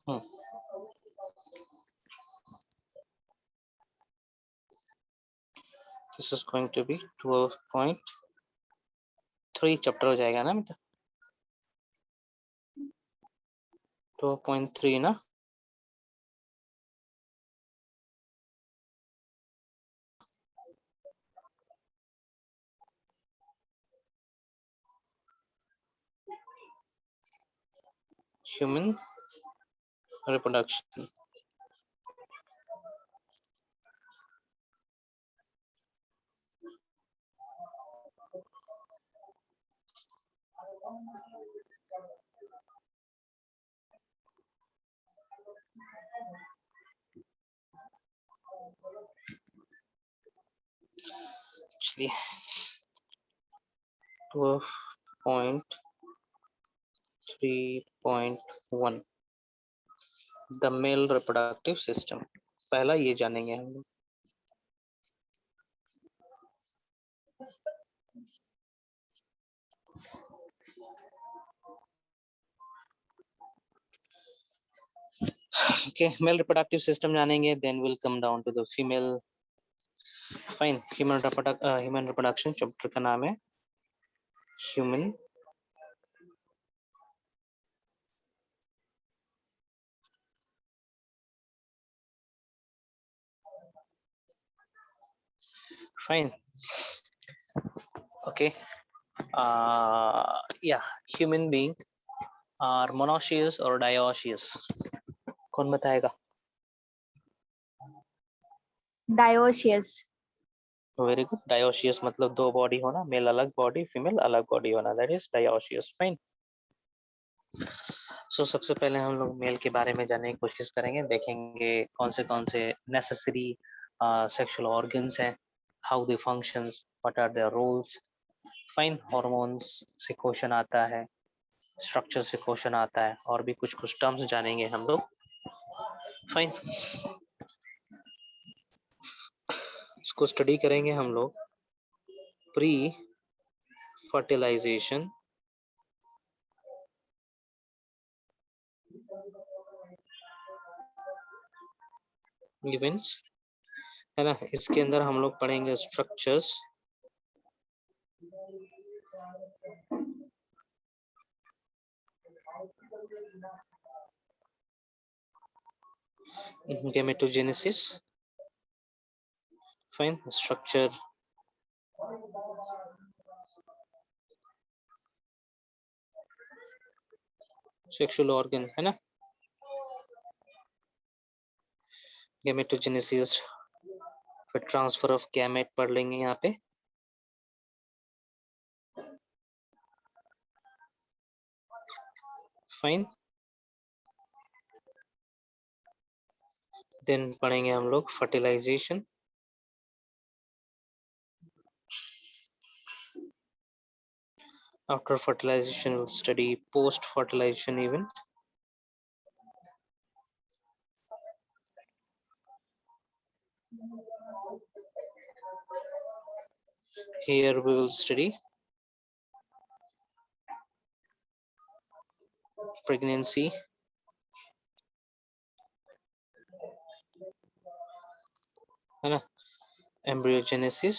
This is going to be 12.3 chapter हो जाएगा ना बेटा, 12.3 ना। Human reproduction. चलिए 12.3.1 द मेल रिप्रोडक्टिव सिस्टम, पहला ये जानेंगे हम लोग। ओके, मेल रिप्रोडक्टिव सिस्टम जानेंगे, then will come down to the female. Fine, human reproduction chapter का नाम है human fine. Okay, yeah, human being are monoecious or dioecious? कौन बताएगा? Dioecious. वेरी गुड, डायोशियस मतलब दो बॉडी होना, मेल अलग बॉडी, फीमेल अलग बॉडी होना, दैट इज डायोशियस। फाइन। सो सबसे पहले हम लोग मेल के बारे में जानने की कोशिश करेंगे, देखेंगे कौन से नेसेसरी सेक्सुअल ऑर्गन्स हैं, how they functions, what are their roles. Fine, hormones से क्वेश्चन आता है, स्ट्रक्चर से क्वेश्चन आता है, और भी कुछ कुछ टर्म्स जानेंगे हम लोग। फाइन, इसको स्टडी करेंगे हम लोग प्री फर्टिलाइजेशन इवेंट्स, है ना। इसके अंदर हम लोग पढ़ेंगे structures, gametogenesis, fine, structure, sexual organ, है ना। गेमेटोजेनेसिस, फिर ट्रांसफर ऑफ गैमेट पढ़ लेंगे यहाँ पे। फाइन, देन पढ़ेंगे हम लोग fertilization, after fertilization we'll study post fertilization event, here we will study pregnancy, है ना, embryogenesis,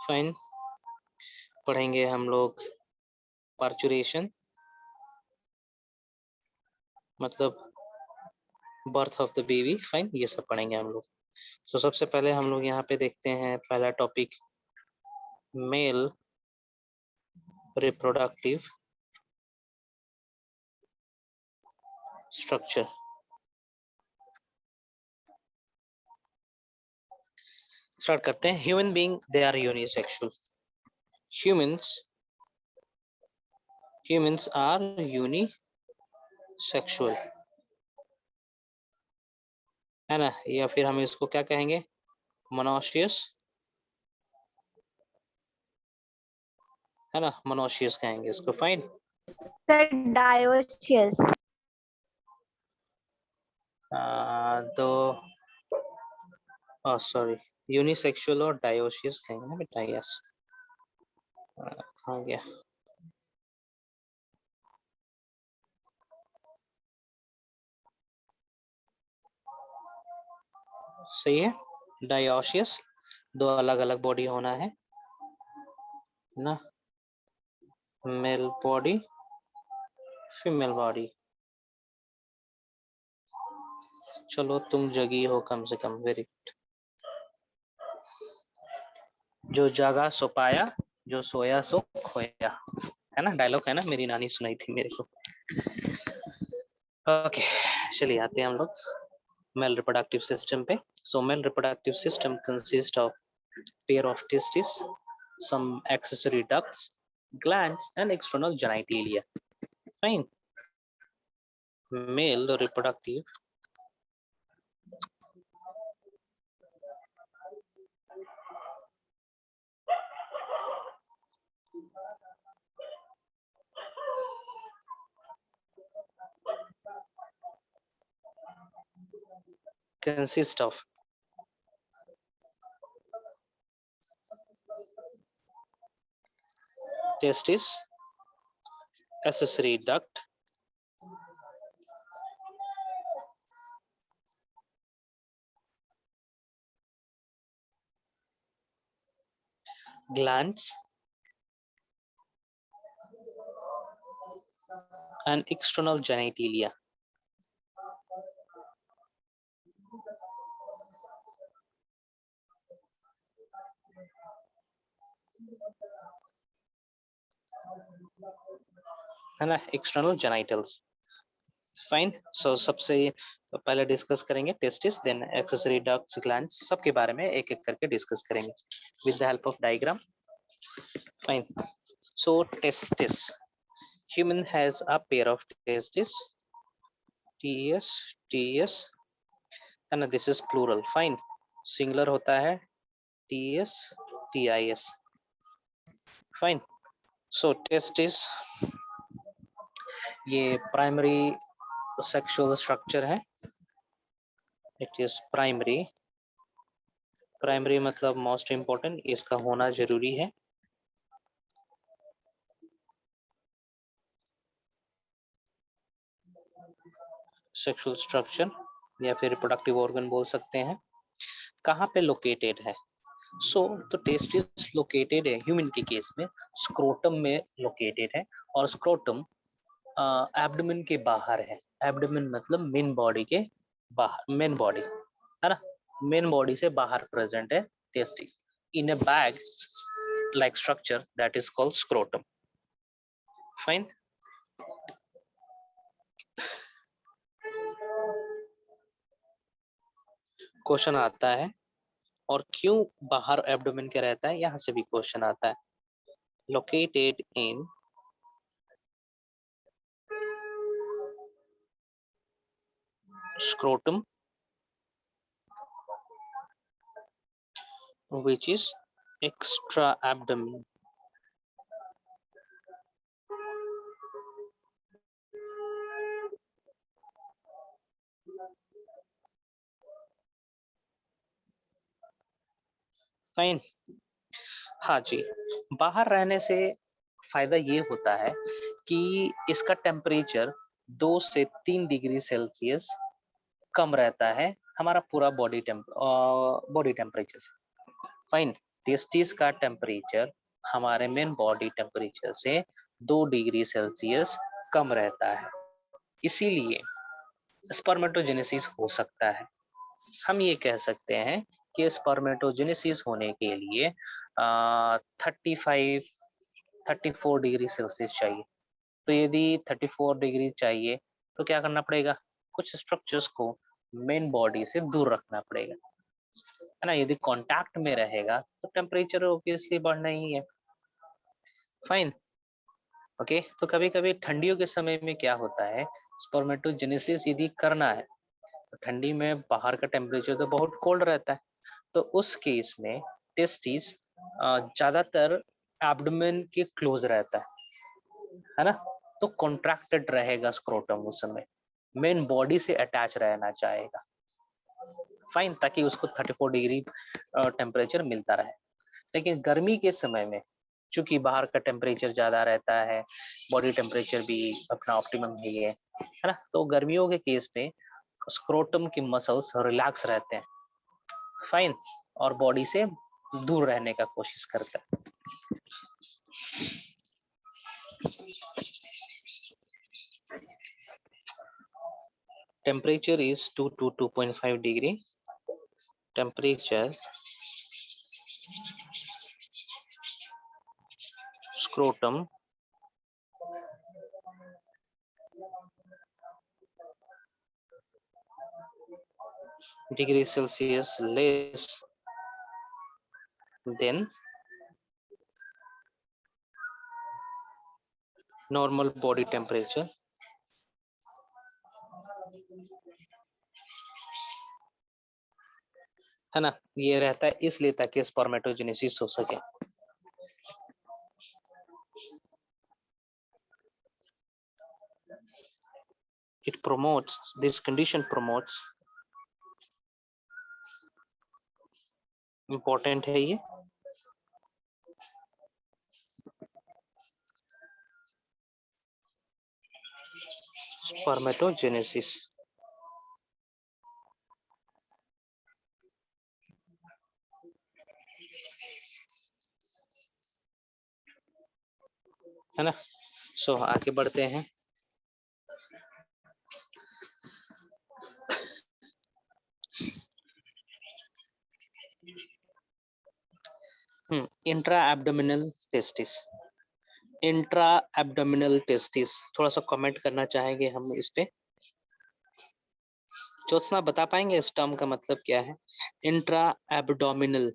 फाइन, पढ़ेंगे हम लोग पार्चुरेशन मतलब birth of the baby. Fine, ये सब पढ़ेंगे हम लोग। तो सबसे पहले हम लोग यहाँ पे देखते हैं पहला topic, male reproductive structure. Start करते हैं। Human being they are unisexual, humans are unisexual, है ना, या फिर हम इसको क्या कहेंगे, मोनोशियस, है ना, मोनोशियस कहेंगे इसको। Fine, Dioecious. तो सॉरी, यूनिसेक्सुअल और डायोशियस कहेंगे ना बेटा। यस, कहाँ गया, सही है, डायोशियस, दो अलग अलग बॉडी होना है ना, मेल बॉडी, फीमेल बॉडी। चलो तुम जगी हो कम से कम, वेरी गुड। जो जागा सो पाया, जो सोया सो खोया, है ना, डायलॉग है ना, मेरी नानी सुनाई थी मेरे को। ओके, चलिए आते हैं हम लोग मेल रिप्रोडक्टिव सिस्टम पे। So male reproductive system consist of pair of testis, some accessory ducts, glands and external genitalia. Fine. Male reproductive consist of testis, accessory duct, glands and external genitalia. है ना, external genitals. Fine. सो सबसे पहले discuss करेंगे testis, then accessory ducts, glands, सबके बारे में एक एक करके डिस्कस करेंगे with the help of diagram. Fine. So testis, human has a pair of testes, tes, ts, and this is plural. Fine. Singular होता है ts, tis. Fine. So testis ये प्राइमरी सेक्सुअल स्ट्रक्चर है। It is primary, primary मतलब most important, इसका होना जरूरी है। Sexual structure या फिर रिप्रोडक्टिव ऑर्गन बोल सकते हैं। कहाँ पे लोकेटेड है? सो तो टेस्टिस लोकेटेड है ह्यूमन के केस में स्क्रोटम में लोकेटेड है, और स्क्रोटम एब्डोमेन के बाहर है। एब्डोमेन मतलब मेन बॉडी के बाहर, मेन बॉडी है ना, मेन बॉडी से बाहर प्रेजेंट है testis in A bag like structure that is called scrotum. Fine. Question आता है, और क्यों बाहर एब्डोमेन के रहता है, यहां से भी क्वेश्चन आता है। Located in scrotum which is extra abdomen. Fine. हाँ जी, बाहर रहने से फायदा ये होता है कि इसका टेम्परेचर 2 से 3 डिग्री सेल्सियस कम रहता है हमारा पूरा बॉडी टेम्परेचर से। फाइन। टेस्टिस का टेम्परेचर हमारे मेन बॉडी टेम्परेचर से 2 डिग्री सेल्सियस कम रहता है, इसीलिए स्पर्मेटोजेनेसिस हो सकता है। हम ये कह सकते हैं कि स्पर्मेटोजेनेसिस होने के लिए 34 डिग्री सेल्सियस चाहिए। तो यदि 34 डिग्री चाहिए तो क्या करना पड़ेगा, कुछ स्ट्रक्चर्स को मेन बॉडी से दूर रखना पड़ेगा, है ना। यदि कांटेक्ट में रहेगा तो टेम्परेचर ऑब्वियसली बढ़ना ही है। फाइन। ओके, तो कभी कभी ठंडियों के समय में क्या होता है, स्पर्मेटोजेनेसिस यदि करना है तो ठंडी में बाहर का टेम्परेचर तो बहुत कोल्ड रहता है, तो उस केस में टेस्टिस ज्यादातर एब्डोमेन के क्लोज रहता है ना, तो कॉन्ट्रैक्टेड रहेगा स्क्रोटम उस समय, मेन बॉडी से अटैच रहना चाहेगा। फाइन, ताकि उसको 34 डिग्री टेम्परेचर मिलता रहे। लेकिन गर्मी के समय में चूंकि बाहर का टेम्परेचर ज्यादा रहता है, बॉडी टेम्परेचर भी अपना ऑप्टिमम ही है ना, तो गर्मियों के केस में स्क्रोटम के मसल्स रिलैक्स रहते हैं, फाइन, और बॉडी से दूर रहने का कोशिश करता है। Temperature is 2 to 2.5 degree. Temperature, scrotum, degree Celsius less than normal body temperature. है ना, ये रहता है इसलिए ताकि स्पर्मेटोजेनेसिस हो सके। It promotes, this condition promotes, important है ये, स्पर्मेटोजेनेसिस। है ना, सो आगे बढ़ते हैं। Intra abdominal testis, intra abdominal testis, थोड़ा सा कमेंट करना चाहेंगे हम इस पे। ज्योत्सना बता पाएंगे इस टर्म का मतलब क्या है? Intra abdominal,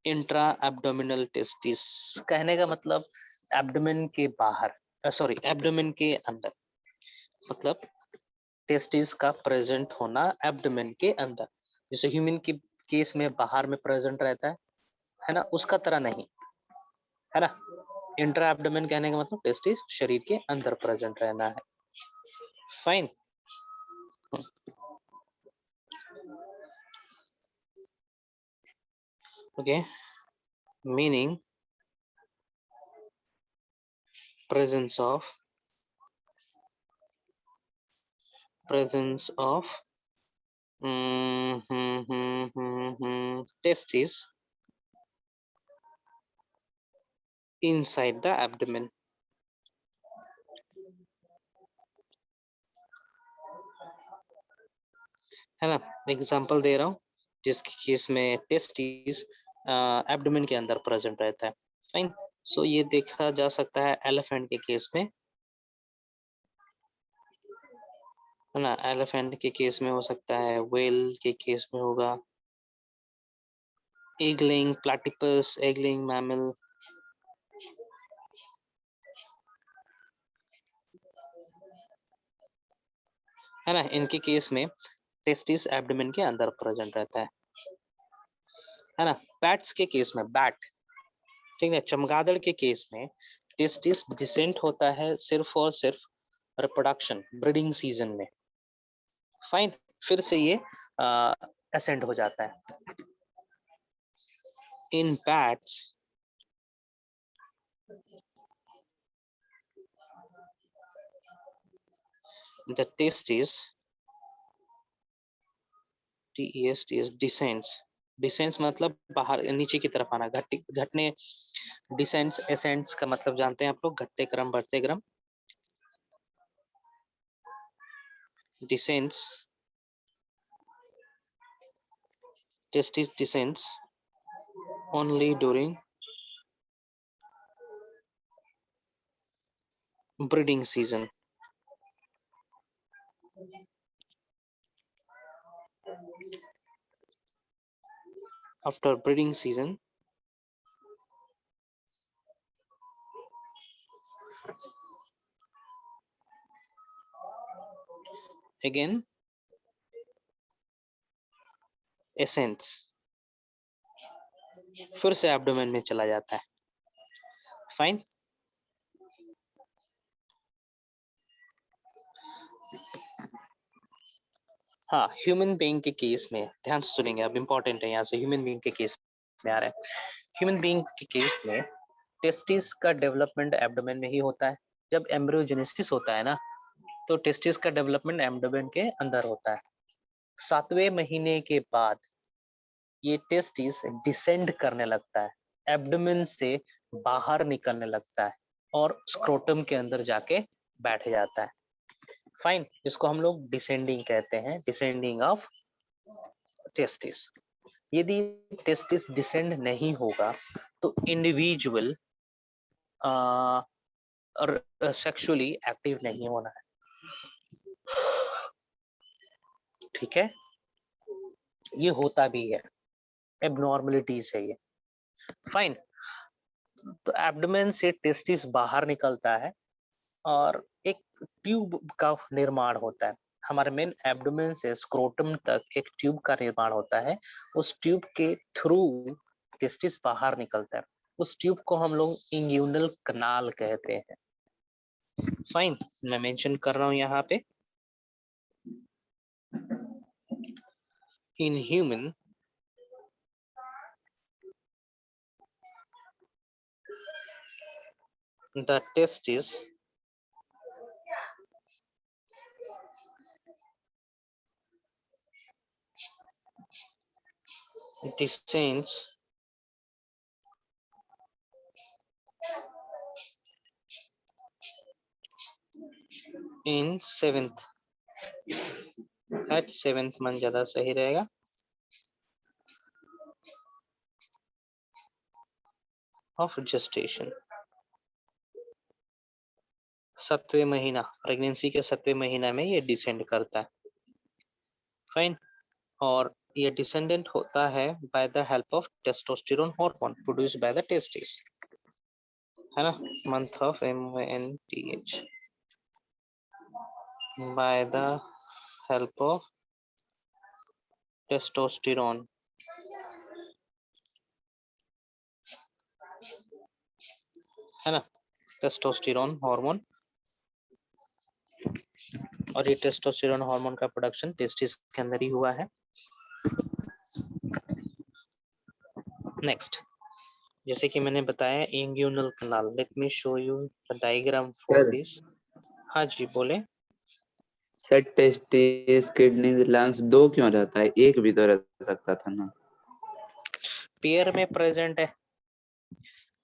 intra abdominal testis कहने का मतलब एब्डोमेन के बाहर, सॉरी एब्डोमेन के अंदर, मतलब टेस्टिस का प्रेजेंट होना एब्डोमेन के अंदर, जैसे ह्यूमन के केस में बाहर में प्रेजेंट रहता है ना, उसका तरह नहीं, है ना। इंट्रा एब्डोमेन कहने का मतलब टेस्टिस शरीर के अंदर प्रेजेंट रहना है। Fine. Okay, meaning presence of testis inside the abdomen। है ना, एग्जांपल दे रहा हूँ जिसके केस में टेस्टिस एब्डोमेन के अंदर प्रेजेंट रहता है। फाइन, सो ये देखा जा सकता है एलिफेंट के केस में, है ना, एलिफेंट के केस में हो सकता है, व्हेल के केस में होगा, एगलिंग प्लैटिपस, एगलिंग मैमल, है ना, इनके केस में टेस्टिस एब्डोमेन के अंदर प्रेजेंट रहता है ना। बैट्स के केस में, बैट, ठीक है, चमगादड़ के केस में टेस्टिस डिसेंट होता है सिर्फ और सिर्फ रिप्रोडक्शन, ब्रीडिंग सीजन में। फाइन, फिर से ये असेंड हो जाता है। इन बैट्स द testis descends, डिसेंस मतलब बाहर नीचे की तरफ आना, घटने, डिसेंट्स एसेंट्स का मतलब जानते हैं आप लोग, घटते क्रम बढ़ते क्रम। Descents, testis descends only during breeding season। After breeding season, again ascends, फिर से एब्डोमेन में चला जाता है। फाइन, हाँ, ह्यूमन बीइंग के केस में ध्यान से सुनेंगे, अब इंपॉर्टेंट है, यहाँ से ह्यूमन बीइंग के केस में आ रहा है। ह्यूमन बीइंग के केस में टेस्टिस का डेवलपमेंट एब्डोमेन में ही होता है। जब एम्ब्रियोजेनेसिस होता है ना, तो टेस्टिस का डेवलपमेंट एब्डोमेन के अंदर होता है। 7वें महीने के बाद ये टेस्टिस डिसेंड करने लगता है, एब्डोमेन से बाहर निकलने लगता है और स्क्रोटम के अंदर जाके बैठ जाता है। फाइन, इसको हम लोग डिसेंडिंग कहते हैं, डिसेंडिंग ऑफ टेस्टिस। यदि टेस्टिस डिसेंड नहीं होगा तो इंडिविजुअल सेक्सुअली एक्टिव नहीं होना है, ठीक है। ये होता भी है, एबनॉर्मलिटीज है ये। फाइन, तो एब्डोमेन से टेस्टिस बाहर निकलता है और एक ट्यूब का निर्माण होता है। हमारे मेन एब्डोमेन से स्क्रोटम तक एक ट्यूब का निर्माण होता है। उस ट्यूब के थ्रू टेस्टिस बाहर निकलता है। उस ट्यूब को हम लोग इंग्यूनल कनाल कहते हैं। फाइन, मैं मेंशन कर रहा हूं यहाँ पे, in human the testis descends in seventh, at seventh month ज्यादा सही रहेगा। ऑफ जेस्टेशन, 7वें महीना, प्रेगनेंसी के 7वें महीना में ये डिसेंड करता है। फाइन, और ये डिसेंडेंट होता है by the help of testosterone hormone produced by the testis, है ना। Month of MNTH, by the help of testosterone, है ना, टेस्टोस्टेरोन हार्मोन। और ये टेस्टोस्टेरोन हार्मोन का प्रोडक्शन टेस्टिस के अंदर ही हुआ है। नेक्स्ट, जैसे कि मैंने बताया inguinal canal, let me show you the diagram for sir this. हाँ जी बोले। सर टेस्टिस किडनी लंग्स 2 क्यों रहता है, एक भी तो रह सकता था ना। पेयर में प्रेजेंट है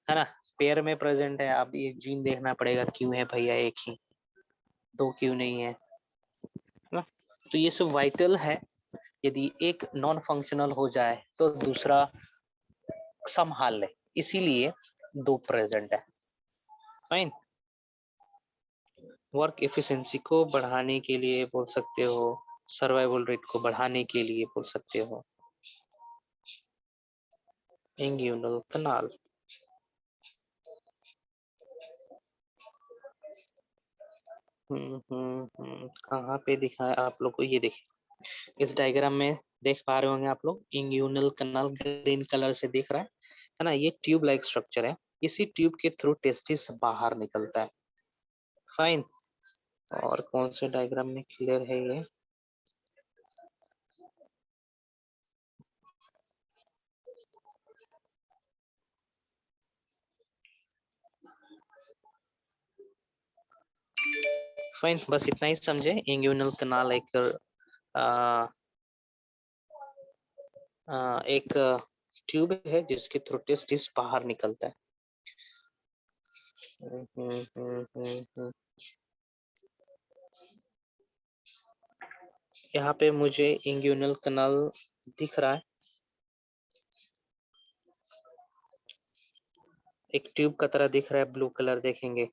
ना, पेयर में प्रेजेंट है। अब ये जीन देखना पड़ेगा, क्यों है भैया एक ही, दो क्यों नहीं है ना। तो ये सब वाइटल है। यदि एक नॉन फंक्शनल हो जाए तो दूसरा संभाल ले, इसीलिए दो प्रेजेंट है। फाइन, वर्क एफिशिएंसी को बढ़ाने के लिए बोल सकते हो, सर्वाइवल रेट को बढ़ाने के लिए बोल सकते हो। इंग्यूनल कनाल, कहाँ पे दिखा है आप लोग को, ये देखिए इस डायग्राम में देख पा रहे होंगे आप लोग, इंग्यूनल कनाल ग्रीन कलर से दिख रहा है ना। ये ट्यूब लाइक स्ट्रक्चर है, इसी ट्यूब के थ्रू टेस्टिस बाहर निकलता है। फाइन, और कौन से डायग्राम में क्लियर है ये, फाइन, बस इतना ही समझे। इंग्यूनल कनाल एक ट्यूब है जिसके थ्रू टेस्टिस बाहर निकलता है। यहाँ पे मुझे इंग्यूनल कनाल दिख रहा है, एक ट्यूब का तरह दिख रहा है, ब्लू कलर देखेंगे।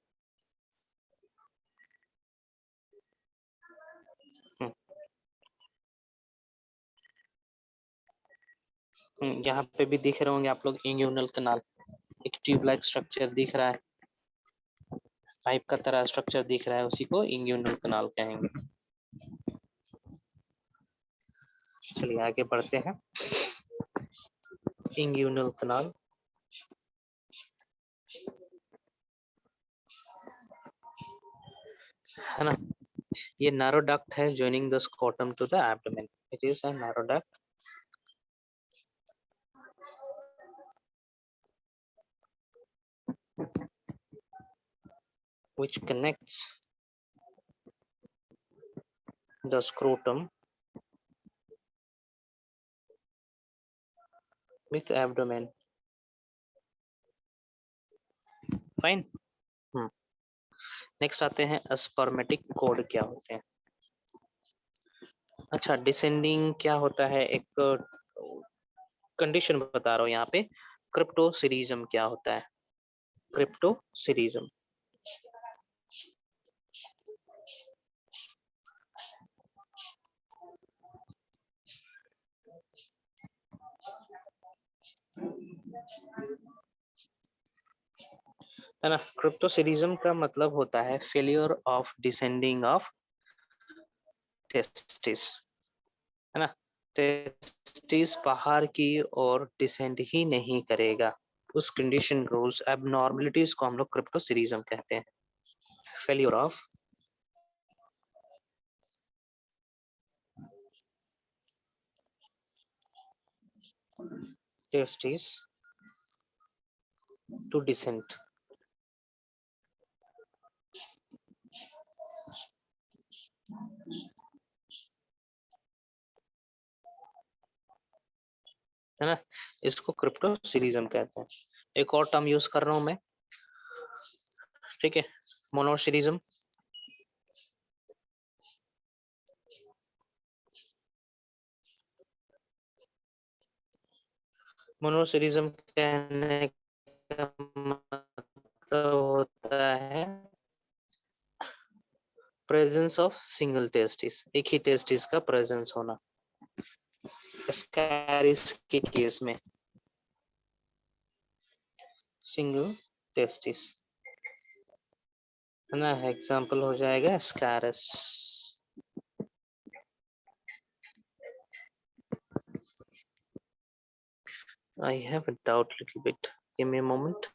यहाँ पे भी दिख रहे होंगे आप लोग इंग्यूनल कनाल, एक ट्यूब लाइक स्ट्रक्चर दिख रहा है, पाइप का तरह स्ट्रक्चर दिख रहा है, उसी को इंग्यूनल कनाल कहेंगे। चलिए आगे बढ़ते हैं। इंग्यूनल कनाल, है ना, ये नैरो डक्ट है joining the scrotum to the abdomen. It is a narrow duct. which connects the scrotum with abdomen. Fine. Next आते हैं स्पर्मेटिक कोड क्या होते हैं। अच्छा, डिसेंडिंग क्या होता है, एक कंडीशन बता रहा हूँ यहाँ पे। क्रिप्टोसिरिज्म क्या होता है, क्रिप्टोसिरिज्म। है ना, क्रिप्टोसिरिज्म का मतलब होता है failure of descending of testis, है ना। टेस्टिस बाहर की ओर डिसेंड ही नहीं करेगा, उस कंडीशन को, उस एबनॉर्मलिटीज को हम लोग क्रिप्टोसिरिज्म कहते हैं। Failure of testis to descend. है ना, इसको क्रिप्टोसिरिज्म कहते हैं। एक और टर्म यूज कर रहा हूं मैं, ठीक है, मोनोसिरिज्म। मोनोसिरिज्म कहने का मतलब होता है प्रेजेंस ऑफ सिंगल टेस्टिस, एक ही टेस्टिस का प्रेजेंस होना। स्कैरिस के केस में सिंगल टेस्टिस, है ना, एग्जांपल हो जाएगा स्कैरस। I have a doubt little bit. Give me a moment.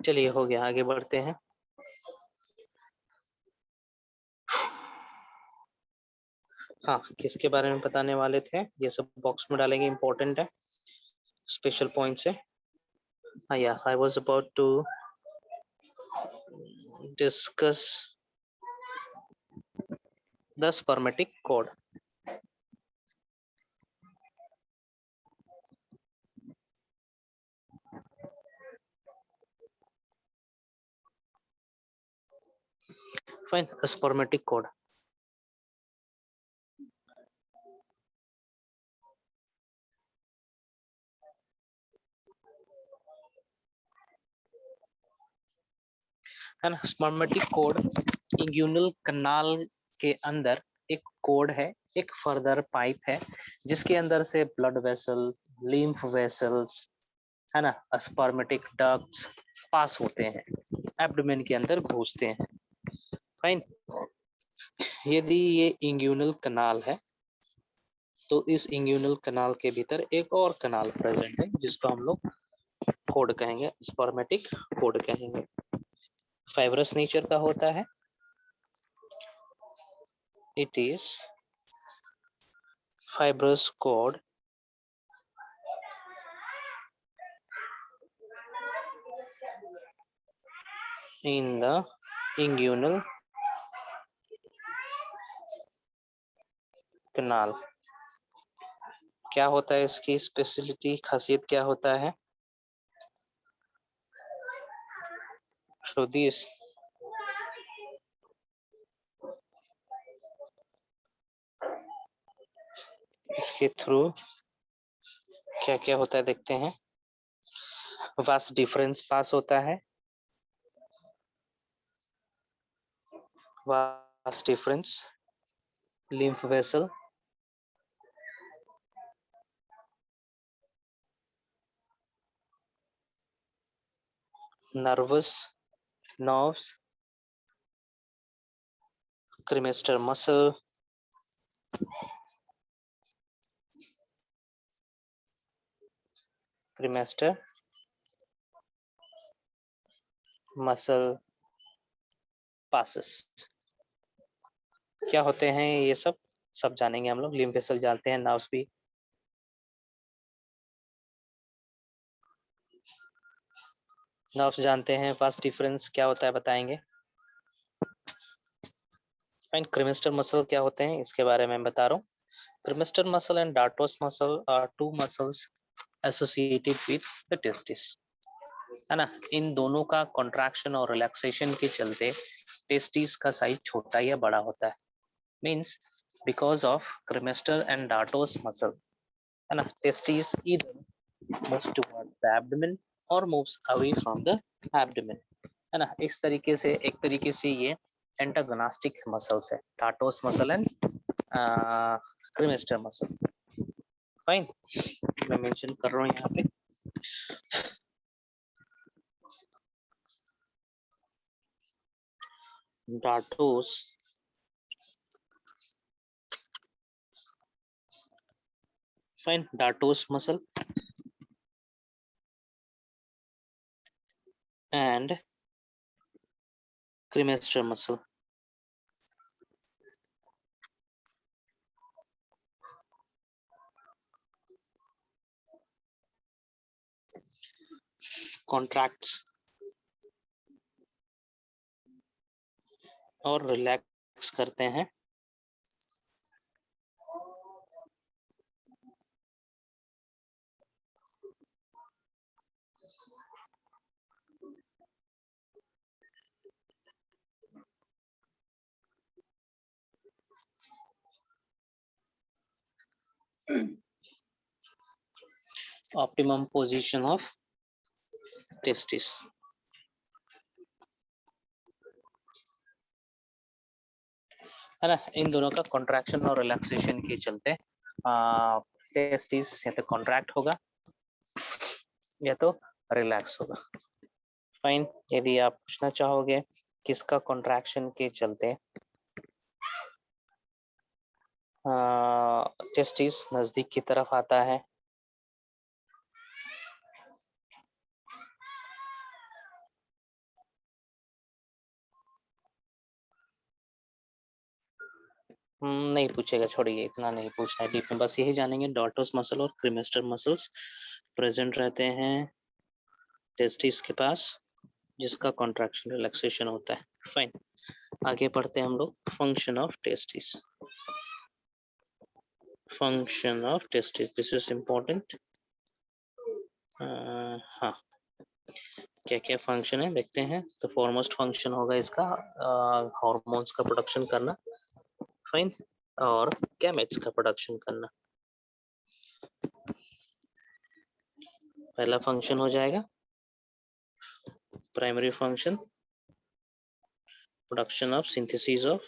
चलिए, हो गया, आगे बढ़ते हैं। हाँ, किसके बारे में बताने वाले थे, ये सब बॉक्स में डालेंगे, इंपॉर्टेंट है, स्पेशल पॉइंट्स है। हाँ, yes, I was about to discuss the spermatic cord. Fine, spermatic cord. है ना, स्पर्मेटिक कोड इंग्यूनल कनाल के अंदर एक कोड है, एक फर्दर पाइप है जिसके अंदर से ब्लड वेसल, लिम्फ वेसल्स, है ना, स्पर्मेटिक डक्ट्स पास होते हैं, एब्डोमेन के अंदर घुसते हैं। फाइन, यदि ये इंग्यूनल कनाल है तो इस इंग्यूनल कनाल के भीतर एक और कनाल प्रेजेंट है जिसको हम लोग कोड कहेंगे, स्पर्मेटिक कोड कहेंगे। फाइब्रस नेचर का होता है, it is fibrous cord in the inguinal canal। क्या होता है इसकी स्पेशलिटी, खासियत क्या होता है? So this इसके थ्रू क्या क्या होता है देखते हैं। वास डिफरेंस पास होता है, vas deferens, lymph vessel, nervous nerves, cremaster muscle, cremaster muscle passes। क्या होते हैं ये सब जानेंगे हम लोग। लिम्फ वेसल जानते हैं, नर्व्स भी। नर्व्स जानते हैं, फास्ट डिफरेंस क्या होता है बताएंगे। फाइन, क्रेमेस्टर मसल क्या होते हैं इसके बारे में बता रहा हूँ। Cremaster muscle and dartos muscle are two muscles associated with the testis, है ना। इन दोनों का कॉन्ट्रैक्शन और रिलैक्सेशन के चलते टेस्टिस का साइज छोटा या बड़ा होता है। Means because of cremaster and dartos muscle, है ना, testis either moves towards the abdomen or moves away from the abdomen, है ना। इस तरीके से, एक तरीके से ये एंटागोनास्टिक मसल्स है, dartos muscle and cremaster muscle. Fine, मैं मेंशन कर रहा हूँ यहाँ पे। Dartos fine, dartos muscle and cremaster muscle। contracts और रिलैक्स करते हैं ऑप्टिमम पोजीशन ऑफ टेस्टिस, है ना। इन दोनों का कॉन्ट्रैक्शन और रिलैक्सेशन के चलते टेस्टिस या तो कॉन्ट्रैक्ट होगा या तो रिलैक्स होगा। फाइन, यदि आप पूछना चाहोगे किसका कॉन्ट्रैक्शन के चलते टेस्टिस नजदीक की तरफ आता है, नहीं पूछेगा, छोड़िए, इतना नहीं पूछना है डीप में। बस यही जानेंगे डार्टोस मसल और क्रेमेस्टर मसल्स प्रेजेंट रहते हैं टेस्टिस के पास, जिसका कॉन्ट्रैक्शन रिलैक्सेशन होता है। फाइन, आगे बढ़ते हैं हम लोग। Function of testis, function of testis, this is important. हाँ, क्या क्या फंक्शन है देखते हैं। तो फॉरमोस्ट फंक्शन होगा इसका हार्मोन्स का प्रोडक्शन करना, फाइन, और गैमेट्स का प्रोडक्शन करना। पहला फंक्शन हो जाएगा primary function, production of synthesis of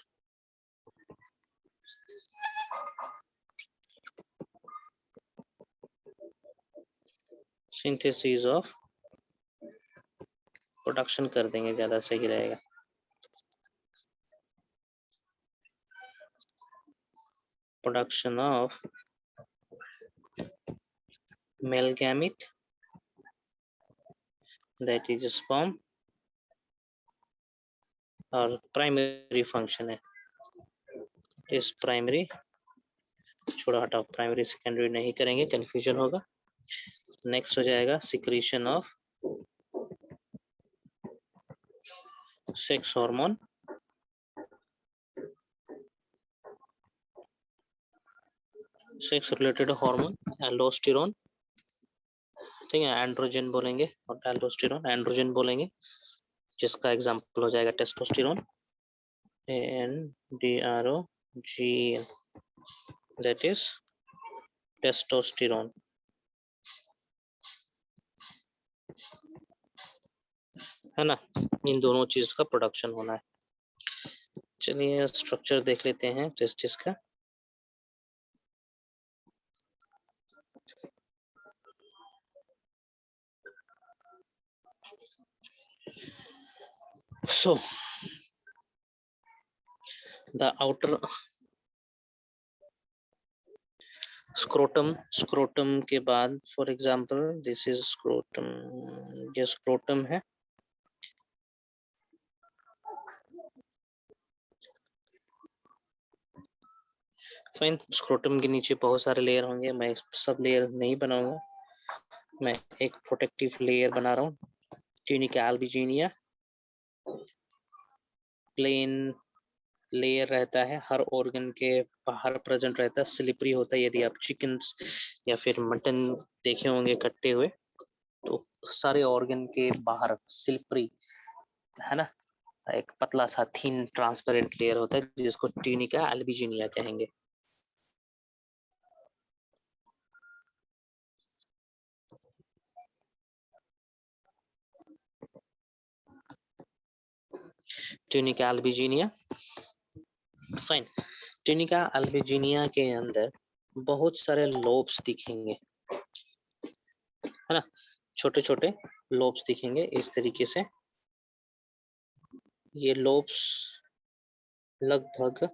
production कर देंगे, ज्यादा सही रहेगा। Production of male gamete, that is sperm, और प्राइमरी फंक्शन है इस प्राइमरी, छोड़ा हटाओ, प्राइमरी सेकेंडरी नहीं करेंगे, कंफ्यूजन होगा। नेक्स्ट हो जाएगा secretion of sex hormone, sex related hormone, aldosterone, ठीक है, एंड्रोजन बोलेंगे और एल्डोस्टेरोन, एंड्रोजन बोलेंगे, जिसका एग्जांपल हो जाएगा testosterone, ANDROGN, that is testosterone, है ना। इन दोनों चीज का प्रोडक्शन होना है। चलिए स्ट्रक्चर देख लेते हैं टेस्टिस का। So the outer scrotum के बाद for example this is scrotum, ये scrotum है. फाइन. स्क्रोटम के नीचे बहुत सारे लेयर होंगे, मैं सब लेयर नहीं बनाऊंगा, मैं एक प्रोटेक्टिव लेयर बना रहा हूँ. ट्यूनिका अल्बिजिनिया प्लेन लेयर रहता है, हर ऑर्गन के बाहर प्रेजेंट रहता है, स्लिपरी होता है. यदि आप चिकन या फिर मटन देखे होंगे कटते हुए तो सारे ऑर्गन के बाहर स्लिपरी है ना, एक पतला सा थीन ट्रांसपेरेंट लेयर होता है जिसको ट्यूनिका अल्बिजिनिया कहेंगे. ट्यूनिका अल्बिजिनिया. फाइन. ट्यूनिका अल्बिजिनिया के अंदर बहुत सारे लोब्स दिखेंगे, है ना, छोटे छोटे लोब्स दिखेंगे इस तरीके से. ये लोब्स लगभग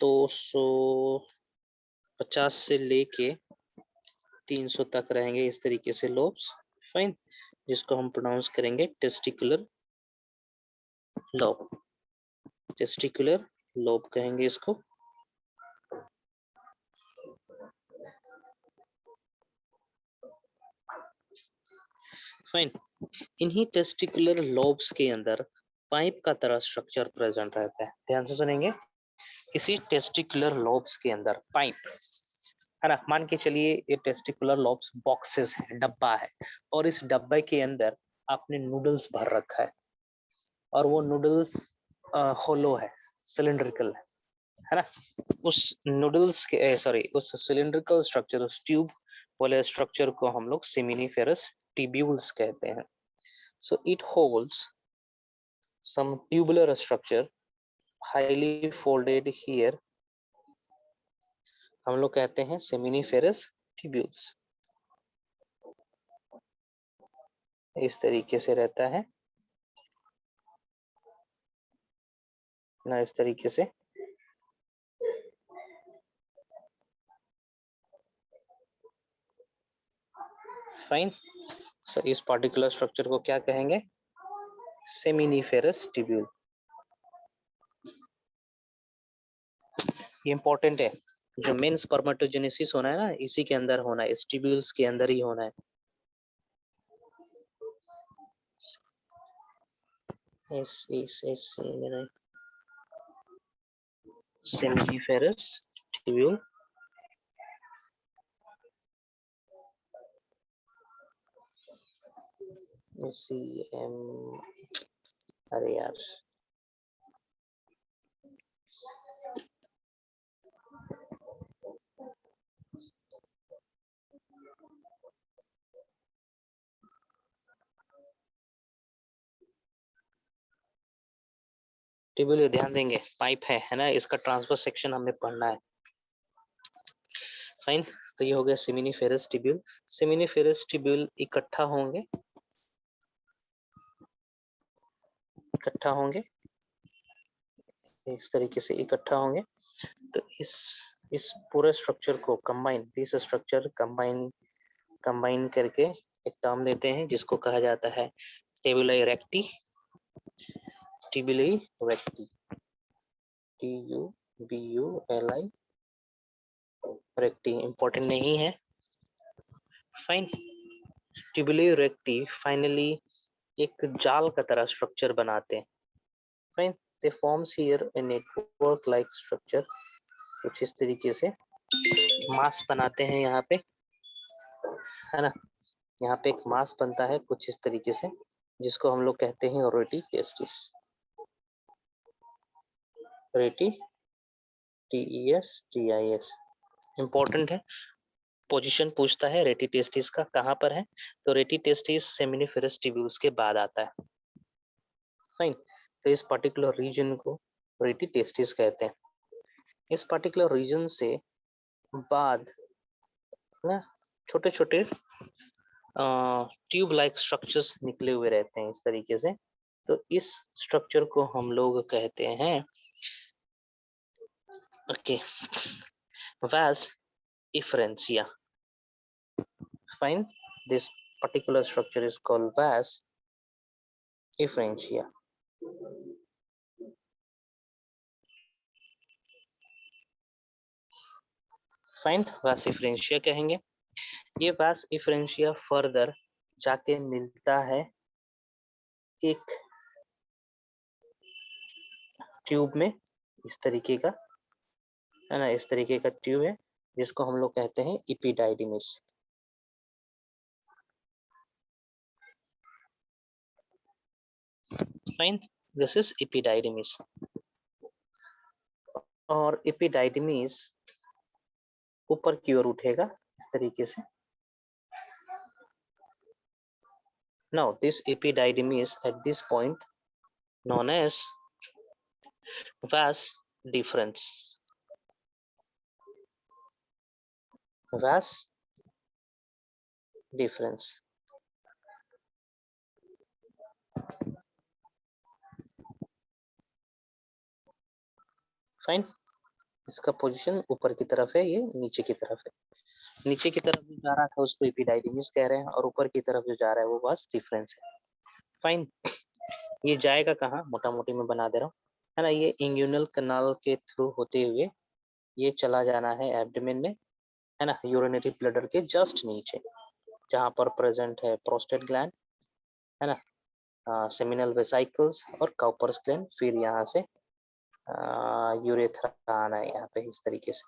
250 से लेके 300 तक रहेंगे इस तरीके से लोब्स. फाइन. जिसको हम प्रोनाउंस करेंगे टेस्टिकुलर लोब. टेस्टिकुलर लोब कहेंगे इसको. फाइन. इन्हीं टेस्टिकुलर लोब्स के अंदर पाइप का तरह स्ट्रक्चर प्रेजेंट रहता है. ध्यान से सुनेंगे. इसी टेस्टिकुलर लोब्स के अंदर पाइप है ना, मान के चलिए ये टेस्टिकुलर लोब्स बॉक्सेस है, डब्बा है, और इस डब्बे के अंदर आपने नूडल्स भर रखा है और वो नूडल्स होलो है, सिलिंड्रिकल है ना. उस नूडल्स के सॉरी उस सिलिंड्रिकल स्ट्रक्चर, उस ट्यूब वाले स्ट्रक्चर को हम लोग सेमिनिफेरस ट्यूब्यूल्स कहते हैं. So it holds some tubular structure highly folded here, हम लोग कहते हैं seminiferous tubules. इस तरीके से रहता है ना, इस तरीके से. फाइन. सो इस पार्टिकुलर स्ट्रक्चर को क्या कहेंगे? Seminiferous tubule. ये इंपॉर्टेंट है. जो मेन स्पर्मेटोजेनेसिस होना है ना, इसी के अंदर होना है, इस ट्यूब्यूल्स के अंदर ही होना है. Seminiferous tubule. अरे यार, ट्यूब्यूल ध्यान देंगे, पाइप है ना, इसका ट्रांसवर्स सेक्शन हमें पढ़ना है. फाइन. तो ये हो गया सेमिनिफेरस ट्यूब्यूल. सेमिनिफेरस ट्यूब्यूल इकट्ठा होंगे इस तरीके से इकट्ठा होंगे. तो इस पूरे स्ट्रक्चर को दिस स्ट्रक्चर कंबाइन करके एक टर्म देते हैं जिसको कहा जाता है tubuli recti. Tubuli recti, TUBULI recti. Important नहीं है. फाइन. टेबुलाई रेक्टी फाइनली एक जाल का तरह स्ट्रक्चर बनाते हैं. Fine. They forms here a network like structure. कुछ इस तरीके से मास बनाते हैं यहाँ पे, है ना. यहाँ पे एक मास बनता है कुछ इस तरीके से, जिसको हम लोग कहते हैं रेटी टेस्टिस. रेटी, TESTIS. इंपॉर्टेंट है. पोजीशन पूछता है रेटी टेस्टिस का कहाँ पर है, तो रेटी टेस्टिस सेमिनिफेरस ट्यूब्यूल्स के बाद आता है. फाइन. तो इस पर्टिकुलर रीजन को रेटी टेस्टिस कहते हैं. इस पर्टिकुलर रीजन से बाद ना छोटे छोटे ट्यूब लाइक स्ट्रक्चर्स निकले हुए रहते हैं इस तरीके से. तो इस स्ट्रक्चर को हम लोग कहते हैं okay vas efferentia. Fine, this particular structure is called vas efferentia. Fine, vas efferentia कहेंगे। ये vas efferentia फर्दर जाके मिलता है एक ट्यूब में, इस तरीके का है ना, इस तरीके का ट्यूब है जिसको हम लोग कहते हैं epididymis। Fine, this is epididymis। और epididymis ऊपर की ओर उठेगा इस तरीके से। Now this epididymis at this point known as vas deferens. Vas deferens. Fine, इसका पोजीशन ऊपर की तरफ है, ये नीचे की तरफ है। नीचे की तरफ जो जा रहा था उसको epididymis कह रहे हैं और ऊपर की तरफ जो जा रहा है वो vas deferens है। फाइन, ये जाएगा कहाँ, मोटा मोटी में बना दे रहा हूँ, है ना। ये इंग्यूनल कैनाल के थ्रू होते हुए ये चला जाना है एब्डोमेन में, है ना, यूरिनरी ब्लैडर के जस्ट नीचे, जहाँ पर प्रेजेंट है प्रोस्टेट ग्लैंड, है ना, सेमिनल वेसिकल्स और काउपर्स ग्लैंड। फिर यहाँ से यूरेथ्रा आना है यहाँ पे इस तरीके से।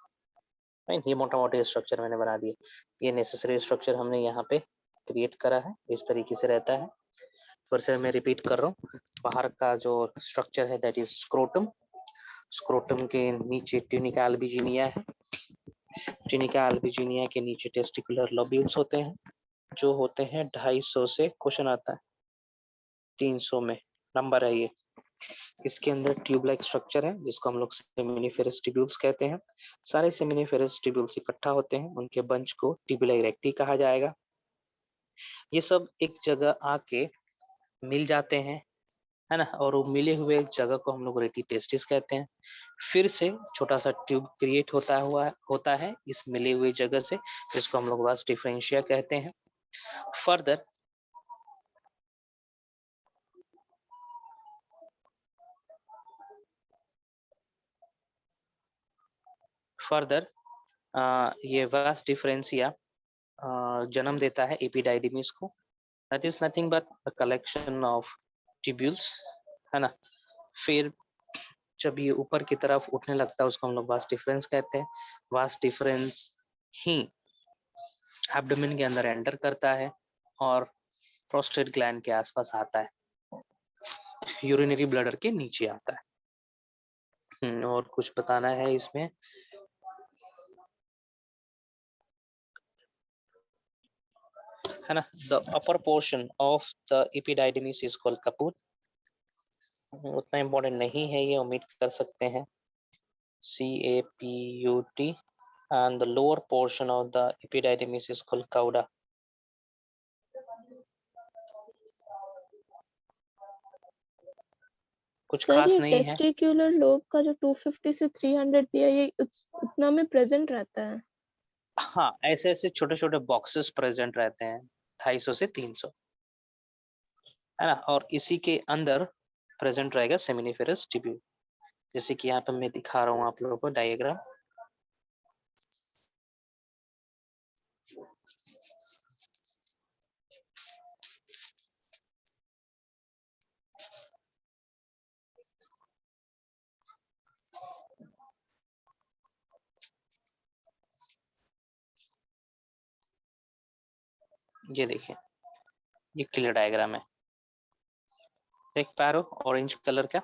फाइन, ये मोटा मोटे स्ट्रक्चर मैंने बना दिए। ये नेसेसरी स्ट्रक्चर हमने यहाँ पे क्रिएट करा है, इस तरीके से रहता है। फिर से मैं रिपीट कर रहा हूँ, बाहर का जो स्ट्रक्चर है दैट इज स्क्रोटम। स्क्रोटम के नीचे ट्यूनिका अल्बिजिनिया है। ट्यूनिका अल्बिजिनिया के नीचे टेस्टिकुलर लोब्यूल्स होते हैं, जो होते हैं 250 से, क्वेश्चन आता है 300 में नंबर है ये। इसके अंदर ट्यूब लाइक स्ट्रक्चर है जिसको हम लोग सेमिनिफेरस ट्यूब्यूल्स कहते हैं। सारे सेमिनिफेरस ट्यूब्यूल्स इकट्ठा होते हैं, उनके बंच को ट्यूबुला इरेक्टी कहा जाएगा। ये सब एक जगह आके मिल जाते हैं, है ना, और वो मिले हुए जगह को हम लोग रेटी टेस्टिस कहते हैं। फिर से छोटा सा ट्यूब क्रिएट होता है इस मिले हुए जगह से, जिसको हम लोग वास डिफरेंशिया कहते हैं। फर्दर ये वास डिफरेंशिया जन्म देता है एपिडाइडिमिस को। That is nothing but a collection of tubules, है ना। फिर जब ये ऊपर की तरफ उठने लगता है उसको हम लोग वास डिफरेंस कहते हैं। वास डिफरेंस ही एब्डोमेन के अंदर एंटर करता है और प्रोस्टेट ग्लैंड के आसपास आता है, यूरिनरी ब्लैडर के नीचे आता है। और कुछ बताना है इसमें, है ना। The upper portion of the epididymis is called caput. उतना इम्पोर्टेंट नहीं है, ये ओमिट कर सकते हैं, CAPUT। and the lower portion of the epididymis is called cauda. कुछ सर खास ये नहीं है। टेस्टिकुलर लोब का जो 250 से 300 दिया, ये उतना में प्रेजेंट रहता है? हाँ, ऐसे ऐसे छोटे छोटे बॉक्सेस प्रेजेंट रहते हैं 250 से 300, है ना। और इसी के अंदर प्रेजेंट रहेगा सेमिनिफेरस ट्यूब्यूल, जैसे कि यहाँ पे मैं दिखा रहा हूँ आप लोगों को डायग्राम। ये देखिए, ये क्लियर डायग्राम है, देख पा रहे हो ऑरेंज कलर का,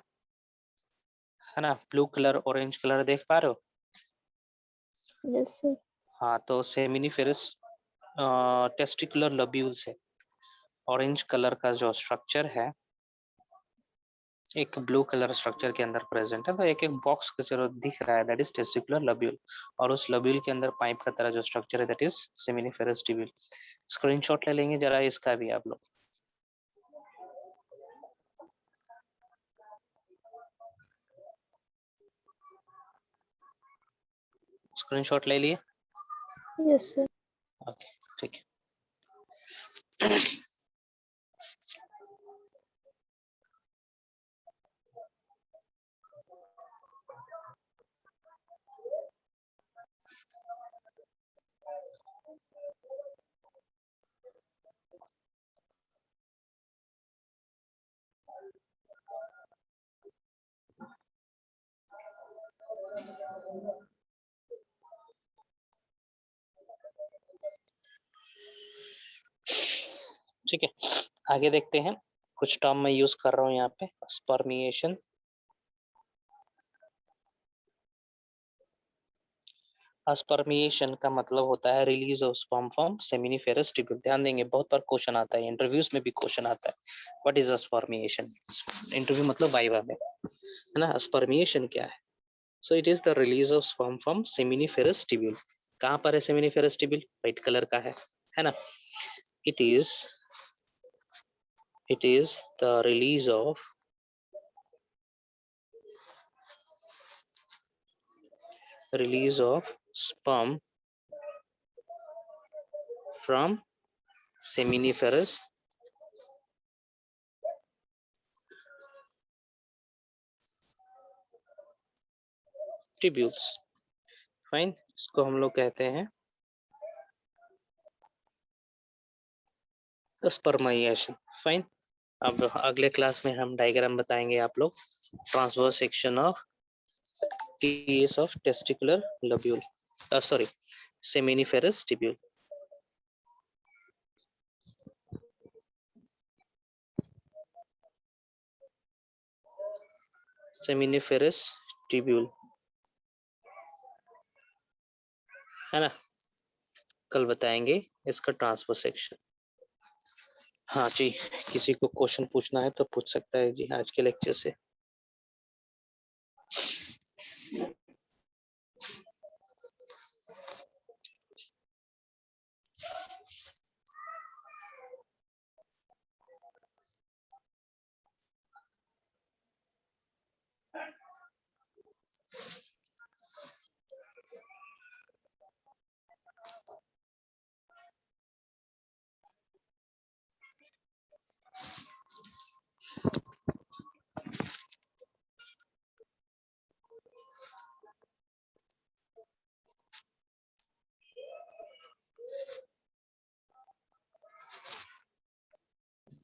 है ना, ब्लू कलर ऑरेंज कलर देख पा रहे हो। Yes sir. हाँ, तो सेमिनिफेरस टेस्टिकुलर लोब्यूल्स है। ऑरेंज कलर का जो स्ट्रक्चर है एक ब्लू कलर स्ट्रक्चर के अंदर प्रेजेंट है, तो एक एक बॉक्स का जो दिख रहा है दैट इज टेस्टिकुलर लोब्यूल, और उस लोब्यूल के अंदर पाइप का तरह जो स्ट्रक्चर है that is seminiferous tubule. Screenshot ले लेंगे जरा इसका भी आप लोग। स्क्रीनशॉट ले लिए? Yes sir. ओके ठीक है। ठीक है, आगे देखते हैं। कुछ टर्म मैं यूज कर रहा हूँ यहाँ पे। स्पर्मिएशन, स्पर्मिएशन का मतलब होता है release of sperm from seminiferous tubule. ध्यान देंगे, बहुत बार क्वेश्चन आता है, इंटरव्यूज में भी क्वेश्चन आता है, व्हाट इज स्पर्मिएशन। इंटरव्यू मतलब वाइवा में, है ना। स्पर्मिएशन क्या है? So it is the release of sperm from seminiferous tubule. कहाँ पर है सेमिनिफेरस ट्यूब्यूल? व्हाइट कलर का है ना। It is the release of sperm from seminiferous tubules। Fine, इसको हम लोग कहते हैं स्पर्माइएशन। फाइन, अब अगले क्लास में हम डायग्राम बताएंगे आप लोग। Transverse section of TS of testicular lobule, sorry seminiferous tubule. Seminiferous tubule, है ना, कल बताएंगे इसका ट्रांसफर सेक्शन। हाँ जी, किसी को क्वेश्चन पूछना है तो पूछ सकता है जी आज के लेक्चर से।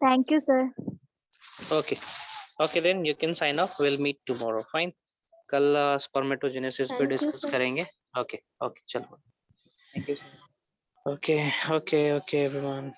Thank you, sir. Okay then you can sign off, we'll meet tomorrow। Fine, कल स्पर्मेटोजेनेसिस पे Thank you, डिस्कस sir. करेंगे। ओके चलो। Thank you sir. Okay everyone।